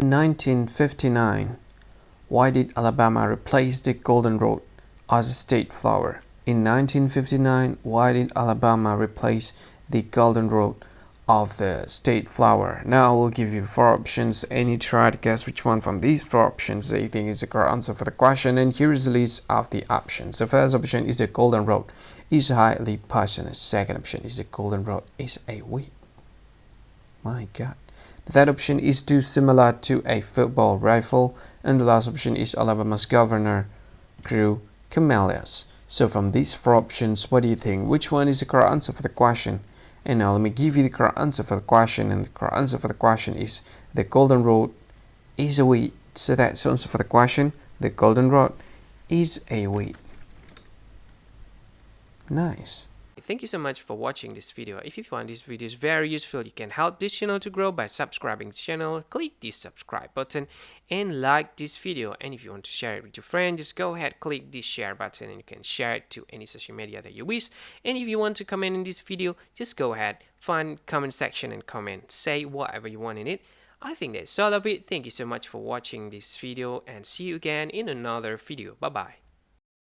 In 1959, why did Alabama replace the goldenrod as a state flower? In 1959, why did Alabama replace the goldenrod of the state flower? Now I will give you four options and you try to guess which one from these four options you think is the correct answer for the question. And here is the list of the options. The first option is the goldenrod is highly poisonous. Second option is the goldenrod is a weed. My God. The third option is too similar to a football rifle. And the last option is Alabama's governor grew camellias. So from these four options, what do you think? Which one is the correct answer for the question? And now let me give you the correct answer for the question. And the correct answer for the question is the goldenrod is a weed. So that's the answer for the question. The goldenrod is a weed. Nice. Thank you so much for watching this video. If you find this video very useful, you can help this channel to grow by subscribing to the channel. Click the subscribe button and like this video. And if you want to share it with your friend, just go ahead, click the share button and you can share it to any social media that you wish. And if you want to comment in this video, just go ahead, find comment section and comment. Say whatever you want in it. I think that's all of it. Thank you so much for watching this video and see you again in another video. Bye bye.